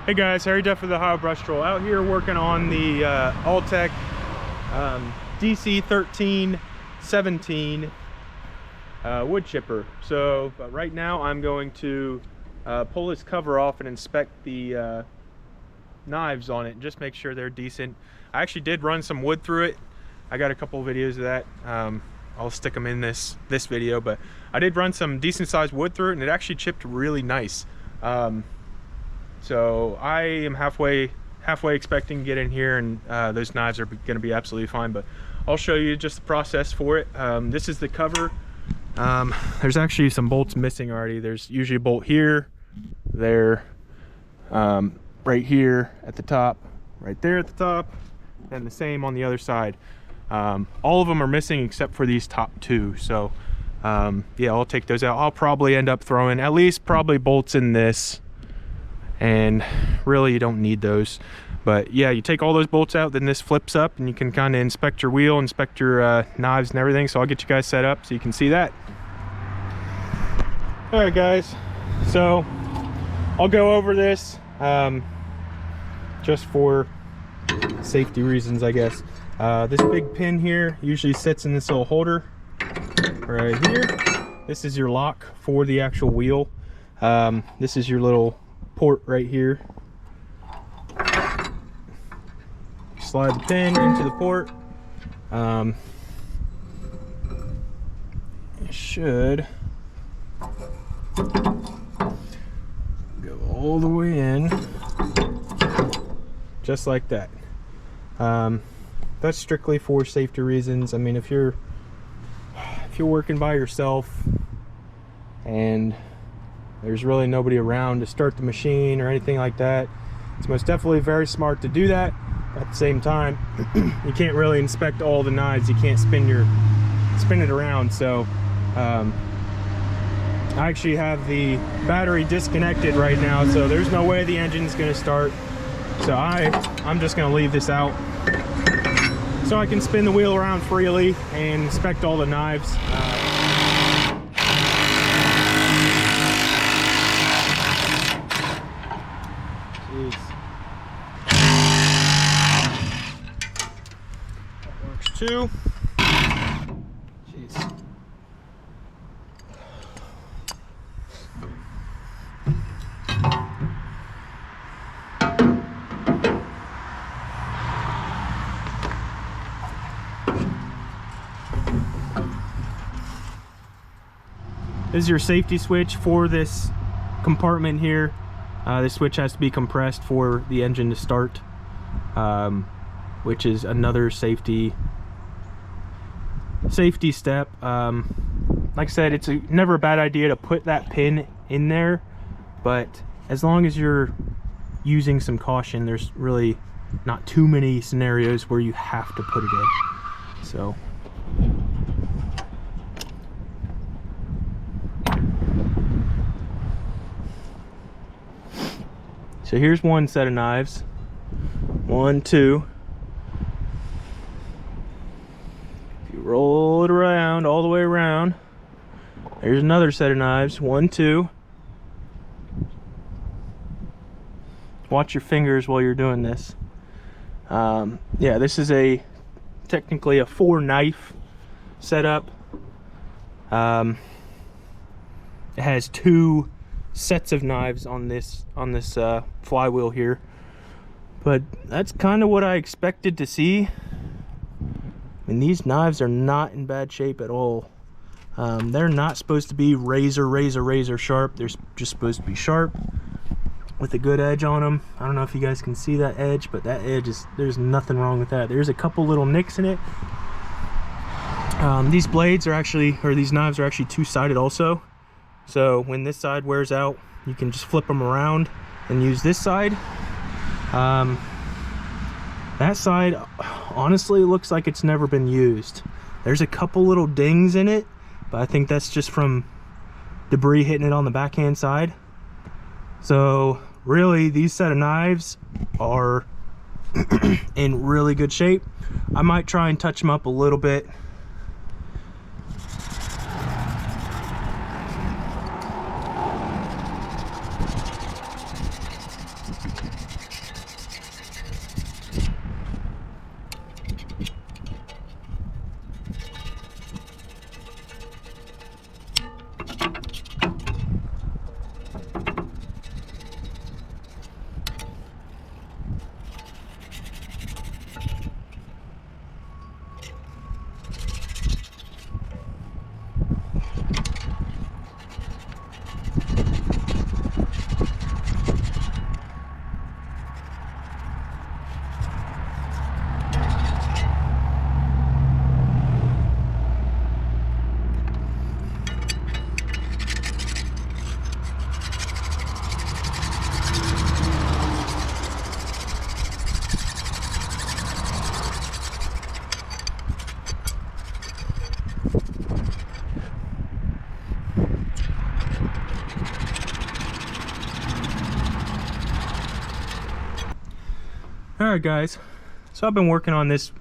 Hey guys, Harry Duff with the Ohio Brush Troll out here working on the Alltech DC 1317 wood chipper. So right now I'm going to pull this cover off and inspect the knives on it and just make sure they're decent. I actually did run some wood through it. I got a couple of videos of that. I'll stick them in this video, but I did run some decent sized wood through it and it actually chipped really nice. So I am halfway expecting to get in here and those knives are going to be absolutely fine, but I'll show you just the process for it. This is the cover. There's actually some bolts missing already. There's usually a bolt here, there, right here at the top, right there at the top, and the same on the other side. All of them are missing except for these top two. So yeah, I'll take those out. I'll probably end up throwing at least probably bolts in this, and really you don't need those. But yeah, you take all those bolts out, then this flips up and you can kind of inspect your wheel, inspect your knives and everything. So I'll get you guys set up so you can see that. All right guys, so I'll go over this just for safety reasons, I guess. This big pin here usually sits in this little holder right here. This is your lock for the actual wheel. This is your little port right here. Slide the pin into the port. It should go all the way in, just like that. That's strictly for safety reasons. I mean, if you're working by yourself and there's really nobody around to start the machine or anything like that, it's most definitely very smart to do that. At the same time, you can't really inspect all the knives. You can't spin it around. So I actually have the battery disconnected right now, so there's no way the engine's going to start. So I'm just going to leave this out so I can spin the wheel around freely and inspect all the knives. Two. Jeez. This is your safety switch for this compartment here. This switch has to be compressed for the engine to start, which is another safety step. Like I said, it's never a bad idea to put that pin in there, but as long as you're using some caution, there's really not too many scenarios where you have to put it in. So here's one set of knives. 1, 2. Roll it around all the way around. There's another set of knives. 1, 2. Watch your fingers while you're doing this. Yeah, this is technically a 4-knife setup. It has 2 sets of knives on this flywheel here, but that's kind of what I expected to see. And these knives are not in bad shape at all. They're not supposed to be razor sharp. They're just supposed to be sharp with a good edge on them. I don't know if you guys can see that edge, but that edge there's nothing wrong with that. There's a couple little nicks in it. These blades are actually, or these knives are actually 2-sided also. So when this side wears out, you can just flip them around and use this side. That side honestly looks like it's never been used. There's a couple little dings in it, but I think that's just from debris hitting it on the backhand side. So really, these set of knives are in really good shape. I might try and touch them up a little bit. All right, guys. So I've been working on this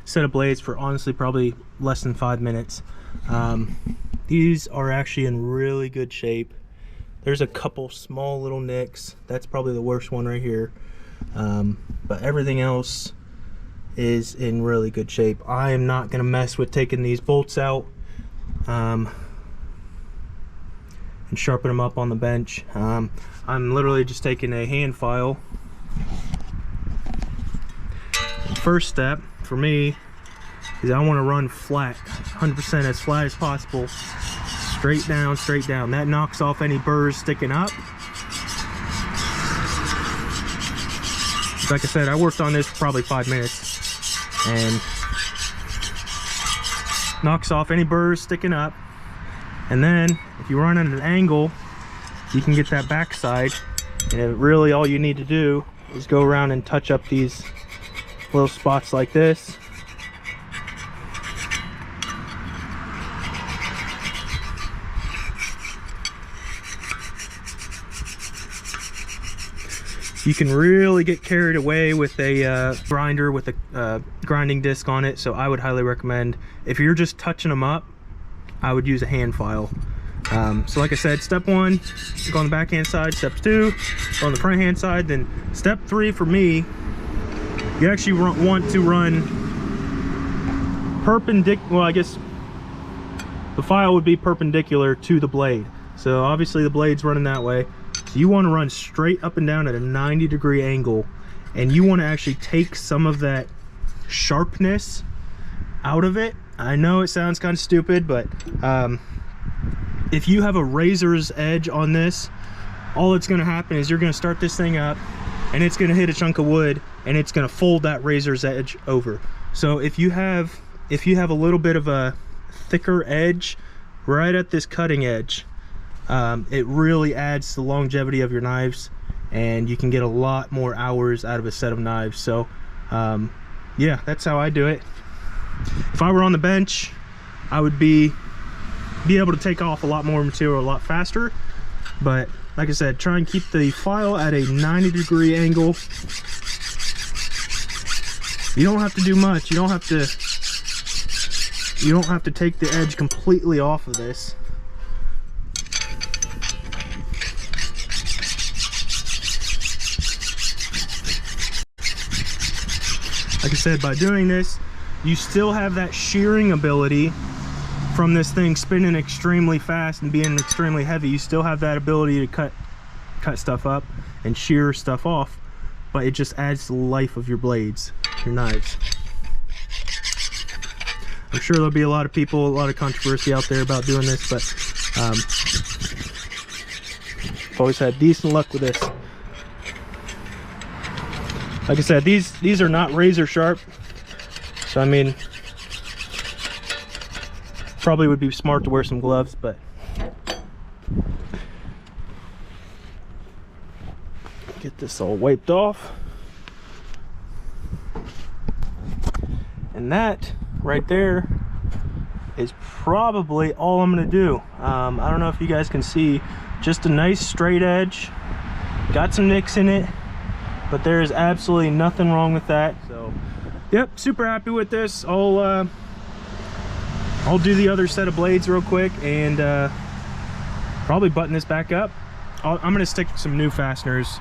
set of blades for honestly probably less than 5 minutes. These are actually in really good shape. There's a couple small little nicks. That's probably the worst one right here. But everything else is in really good shape. I am not going to mess with taking these bolts out and sharpen them up on the bench. I'm literally just taking a hand file. The first step for me is I want to run flat, 100% as flat as possible, straight down, straight down. That knocks off any burrs sticking up. Like I said, I worked on this for probably 5 minutes, and knocks off any burrs sticking up. And then if you run at an angle, you can get that backside, and really all you need to do is go around and touch up these little spots like this. You can really get carried away with a grinder with a grinding disc on it, so I would highly recommend, if you're just touching them up, I would use a hand file. So like I said, step 1, go on the backhand side. Step 2, go on the front hand side. Then step 3 for me, you actually want to run perpendicular. Well, I guess the file would be perpendicular to the blade. So obviously the blade's running that way. So you want to run straight up and down at a 90-degree angle, and you want to actually take some of that sharpness out of it. I know it sounds kind of stupid, but if you have a razor's edge on this, all that's going to happen is you're going to start this thing up and it's going to hit a chunk of wood and it's going to fold that razor's edge over. So if you have a little bit of a thicker edge right at this cutting edge, it really adds to the longevity of your knives, and you can get a lot more hours out of a set of knives. So yeah, that's how I do it. If I were on the bench, I would be able to take off a lot more material a lot faster, but like I said, try and keep the file at a 90-degree angle. You don't have to do much. You don't have to take the edge completely off of this. Like I said, by doing this, you still have that shearing ability from this thing spinning extremely fast and being extremely heavy. You still have that ability to cut stuff up and shear stuff off, but it just adds to the life of your blades, your knives. I'm sure there'll be a lot of people, a lot of controversy out there about doing this, but I've always had decent luck with this. Like I said, these are not razor sharp, so I mean, probably would be smart to wear some gloves, but get this all wiped off. And that right there is probably all I'm gonna do. I don't know if you guys can see, just a nice straight edge, got some nicks in it, but there is absolutely nothing wrong with that. So yep, super happy with this. I'll do the other set of blades real quick and probably button this back up. I'm gonna stick some new fasteners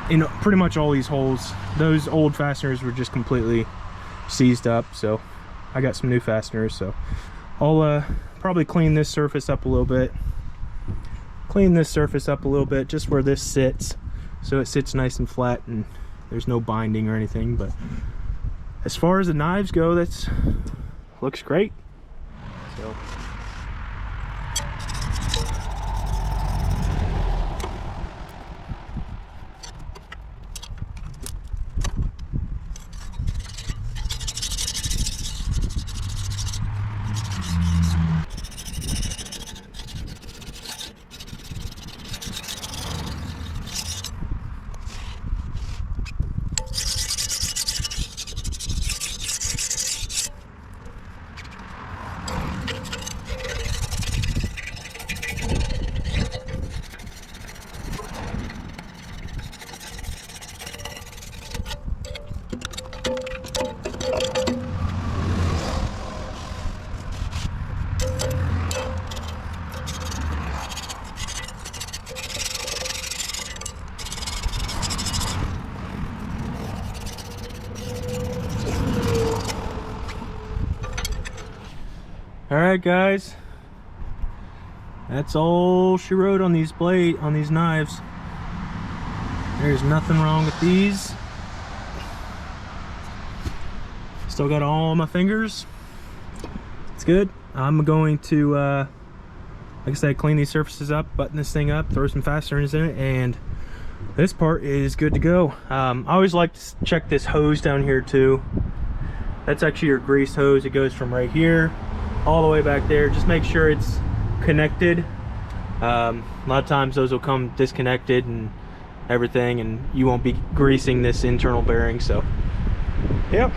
in pretty much all these holes. Those old fasteners were just completely seized up, so I got some new fasteners. So I'll probably clean this surface up a little bit. Clean this surface up a little bit, just where this sits, so it sits nice and flat and there's no binding or anything. But as far as the knives go, that's looks great. So All right, guys. That's all she wrote on these knives. There's nothing wrong with these. Still got all my fingers. It's good. I'm going to, like I said, clean these surfaces up, button this thing up, throw some fasteners in it, and this part is good to go. I always like to check this hose down here too. That's actually your grease hose. It goes from right here all the way back there. Just make sure it's connected. A lot of times those will come disconnected and everything, and you won't be greasing this internal bearing. So yep.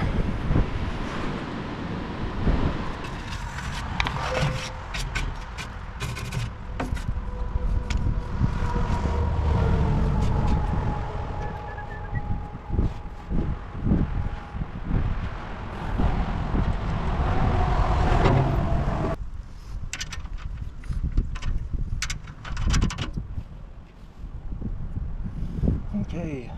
Okay.